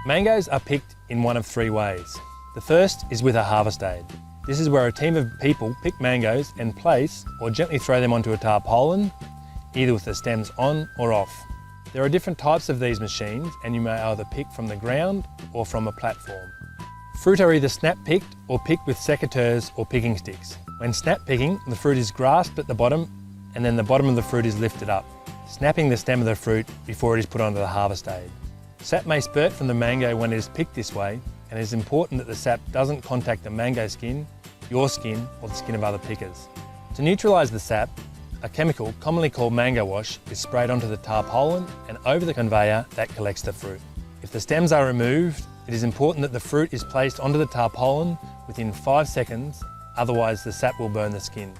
Mangoes are picked in one of three ways. The first is with a harvest aid. This is where a team of people pick mangoes and place or gently throw them onto a tarpaulin, either with the stems on or off. There are different types of these machines, and you may either pick from the ground or from a platform. Fruit are either snap-picked or picked with secateurs or picking sticks. When snap-picking, the fruit is grasped at the bottom and then the bottom of the fruit is lifted up, snapping the stem of the fruit before it is put onto the harvest aid. Sap may spurt from the mango when it is picked this way, and it is important that the sap doesn't contact the mango skin, your skin, or the skin of other pickers. To neutralise the sap, a chemical commonly called mango wash is sprayed onto the tarpaulin and over the conveyor that collects the fruit. If the stems are removed, it is important that the fruit is placed onto the tarpaulin within 5 seconds, otherwise the sap will burn the skin.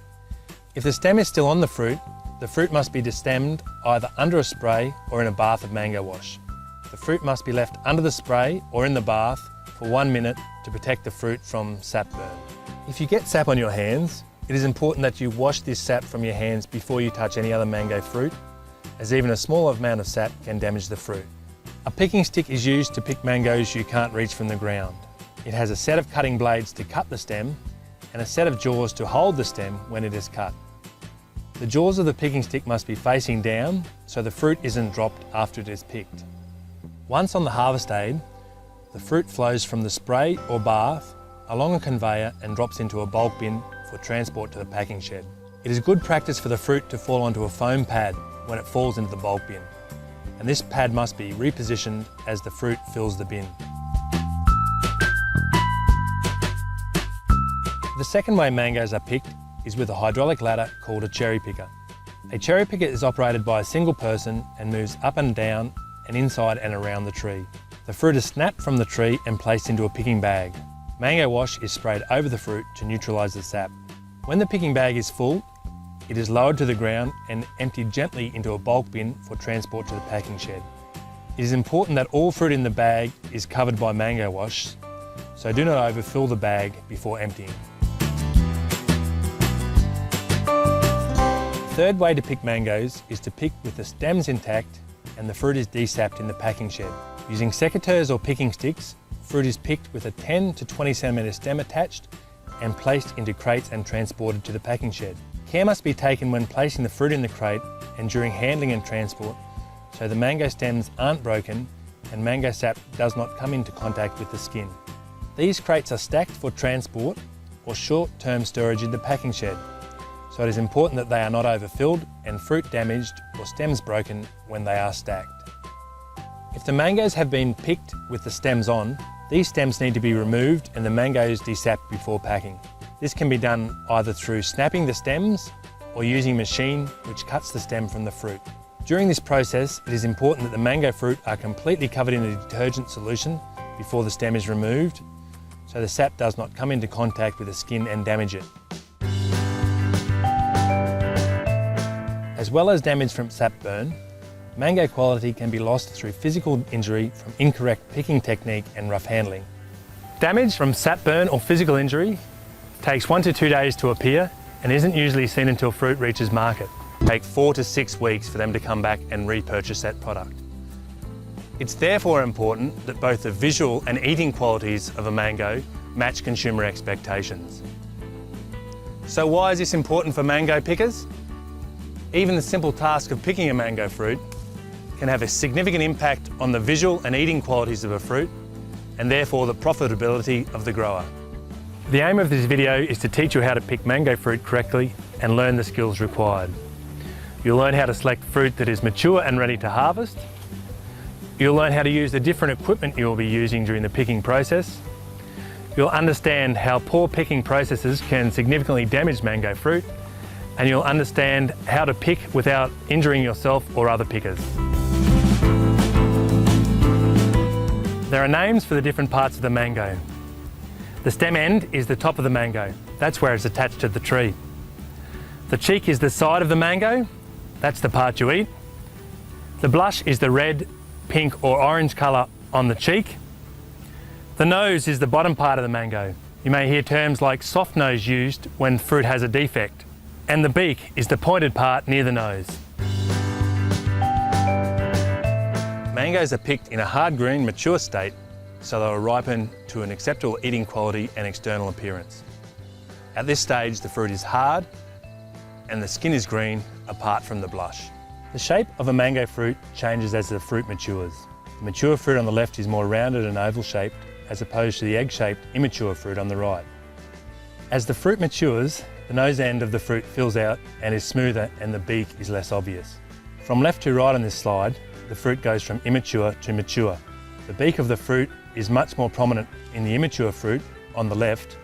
If the stem is still on the fruit must be destemmed either under a spray or in a bath of mango wash. The fruit must be left under the spray or in the bath for 1 minute to protect the fruit from sapburn. If you get sap on your hands, it is important that you wash this sap from your hands before you touch any other mango fruit, as even a small amount of sap can damage the fruit. A picking stick is used to pick mangoes you can't reach from the ground. It has a set of cutting blades to cut the stem and a set of jaws to hold the stem when it is cut. The jaws of the picking stick must be facing down so the fruit isn't dropped after it is picked. Once on the harvest aid, the fruit flows from the spray or bath along a conveyor and drops into a bulk bin for transport to the packing shed. It is good practice for the fruit to fall onto a foam pad when it falls into the bulk bin, and this pad must be repositioned as the fruit fills the bin. The second way mangoes are picked is with a hydraulic ladder called a cherry picker. A cherry picker is operated by a single person and moves up and down and inside and around the tree. The fruit is snapped from the tree and placed into a picking bag. Mango wash is sprayed over the fruit to neutralise the sap. When the picking bag is full, it is lowered to the ground and emptied gently into a bulk bin for transport to the packing shed. It is important that all fruit in the bag is covered by mango wash, so do not overfill the bag before emptying. The third way to pick mangoes is to pick with the stems intact and the fruit is desapped in the packing shed. Using secateurs or picking sticks, fruit is picked with a 10 to 20 centimetre stem attached and placed into crates and transported to the packing shed. Care must be taken when placing the fruit in the crate and during handling and transport so the mango stems aren't broken and mango sap does not come into contact with the skin. These crates are stacked for transport or short-term storage in the packing shed, so it is important that they are not overfilled and fruit damaged or stems broken when they are stacked. If the mangoes have been picked with the stems on, these stems need to be removed and the mangoes desapped before packing. This can be done either through snapping the stems or using a machine which cuts the stem from the fruit. During this process, it is important that the mango fruit are completely covered in a detergent solution before the stem is removed, so the sap does not come into contact with the skin and damage it. As well as damage from sapburn, mango quality can be lost through physical injury from incorrect picking technique and rough handling. Damage from sapburn or physical injury takes 1 to 2 days to appear and isn't usually seen until fruit reaches market. It takes 4 to 6 weeks for them to come back and repurchase that product. It's therefore important that both the visual and eating qualities of a mango match consumer expectations. So why is this important for mango pickers? Even the simple task of picking a mango fruit can have a significant impact on the visual and eating qualities of a fruit and therefore the profitability of the grower. The aim of this video is to teach you how to pick mango fruit correctly and learn the skills required. You'll learn how to select fruit that is mature and ready to harvest. You'll learn how to use the different equipment you will be using during the picking process. You'll understand how poor picking processes can significantly damage mango fruit, and you'll understand how to pick without injuring yourself or other pickers. There are names for the different parts of the mango. The stem end is the top of the mango. That's where it's attached to the tree. The cheek is the side of the mango. That's the part you eat. The blush is the red, pink or orange colour on the cheek. The nose is the bottom part of the mango. You may hear terms like soft nose used when fruit has a defect. And the beak is the pointed part near the nose. Mangoes are picked in a hard green, mature state so they will ripen to an acceptable eating quality and external appearance. At this stage, the fruit is hard and the skin is green apart from the blush. The shape of a mango fruit changes as the fruit matures. The mature fruit on the left is more rounded and oval shaped as opposed to the egg-shaped immature fruit on the right. As the fruit matures, the nose end of the fruit fills out and is smoother and the beak is less obvious. From left to right on this slide, the fruit goes from immature to mature. The beak of the fruit is much more prominent in the immature fruit on the left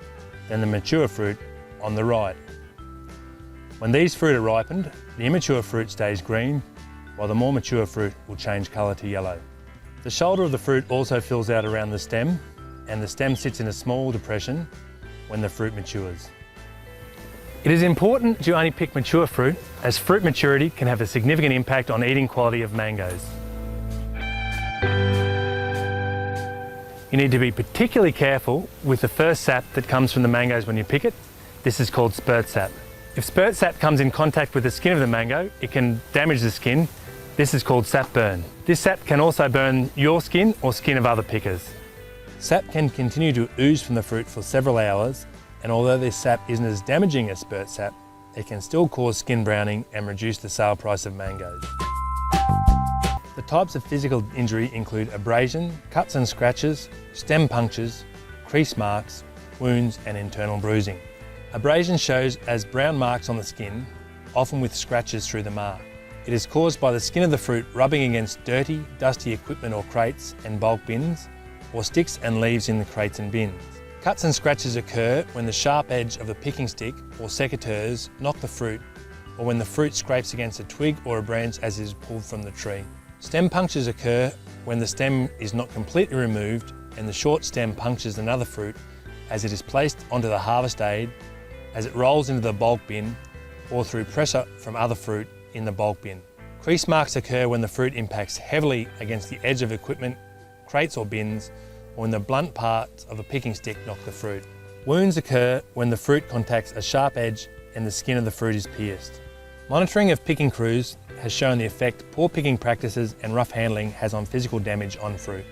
than the mature fruit on the right. When these fruit are ripened, the immature fruit stays green, while the more mature fruit will change colour to yellow. The shoulder of the fruit also fills out around the stem, and the stem sits in a small depression when the fruit matures. It is important to only pick mature fruit, as fruit maturity can have a significant impact on eating quality of mangoes. You need to be particularly careful with the first sap that comes from the mangoes when you pick it. This is called spurt sap. If spurt sap comes in contact with the skin of the mango, it can damage the skin. This is called sapburn. This sap can also burn your skin or skin of other pickers. Sap can continue to ooze from the fruit for several hours, and although this sap isn't as damaging as spurt sap, it can still cause skin browning and reduce the sale price of mangoes. The types of physical injury include abrasion, cuts and scratches, stem punctures, crease marks, wounds and internal bruising. Abrasion shows as brown marks on the skin, often with scratches through the mark. It is caused by the skin of the fruit rubbing against dirty, dusty equipment or crates and bulk bins, or sticks and leaves in the crates and bins. Cuts and scratches occur when the sharp edge of a picking stick or secateurs knock the fruit, or when the fruit scrapes against a twig or a branch as it is pulled from the tree. Stem punctures occur when the stem is not completely removed and the short stem punctures another fruit as it is placed onto the harvest aid, as it rolls into the bulk bin, or through pressure from other fruit in the bulk bin. Crease marks occur when the fruit impacts heavily against the edge of equipment, crates or bins, or when the blunt parts of a picking stick knock the fruit. Wounds occur when the fruit contacts a sharp edge and the skin of the fruit is pierced. Monitoring of picking crews has shown the effect poor picking practices and rough handling has on physical damage on fruit.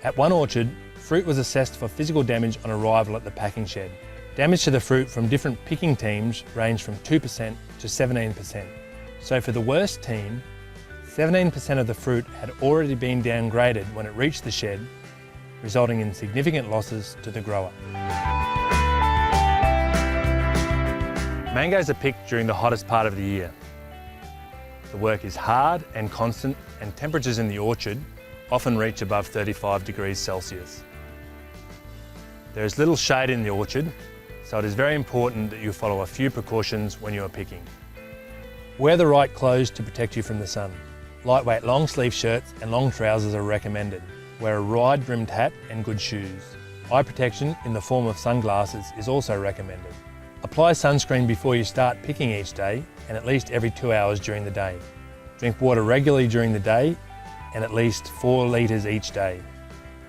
At one orchard, fruit was assessed for physical damage on arrival at the packing shed. Damage to the fruit from different picking teams ranged from 2% to 17%. So for the worst team, 17% of the fruit had already been downgraded when it reached the shed, resulting in significant losses to the grower. Mangoes are picked during the hottest part of the year. The work is hard and constant, and temperatures in the orchard often reach above 35 degrees Celsius. There is little shade in the orchard, so it is very important that you follow a few precautions when you are picking. Wear the right clothes to protect you from the sun. Lightweight long sleeve shirts and long trousers are recommended. Wear a wide brimmed hat and good shoes. Eye protection in the form of sunglasses is also recommended. Apply sunscreen before you start picking each day and at least every 2 hours during the day. Drink water regularly during the day and at least 4 litres each day.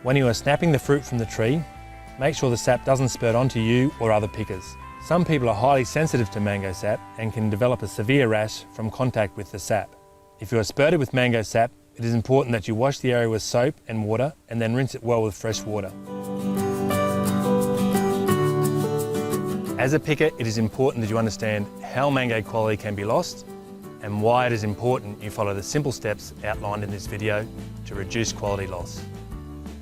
When you are snapping the fruit from the tree, make sure the sap doesn't spurt onto you or other pickers. Some people are highly sensitive to mango sap and can develop a severe rash from contact with the sap. If you are spurted with mango sap, it is important that you wash the area with soap and water and then rinse it well with fresh water. As a picker, it is important that you understand how mango quality can be lost and why it is important you follow the simple steps outlined in this video to reduce quality loss.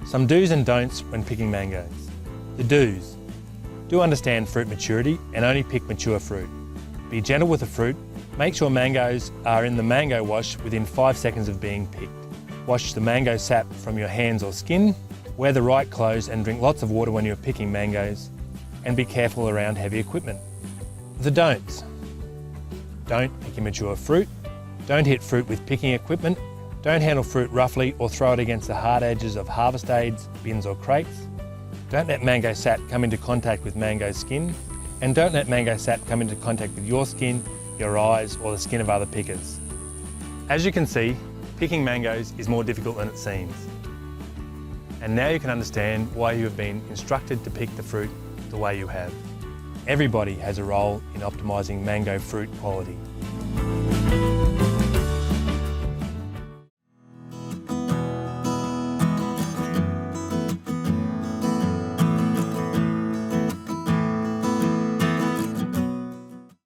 Some do's and don'ts when picking mangoes. The do's. Do understand fruit maturity and only pick mature fruit. Be gentle with the fruit. Make sure mangoes are in the mango wash within 5 seconds of being picked. Wash the mango sap from your hands or skin. Wear the right clothes and drink lots of water when you're picking mangoes. And be careful around heavy equipment. The don'ts. Don't pick immature fruit. Don't hit fruit with picking equipment. Don't handle fruit roughly or throw it against the hard edges of harvest aids, bins or crates. Don't let mango sap come into contact with mango skin. And don't let mango sap come into contact with your skin, your eyes or the skin of other pickers. As you can see, picking mangoes is more difficult than it seems. And now you can understand why you have been instructed to pick the fruit the way you have. Everybody has a role in optimising mango fruit quality.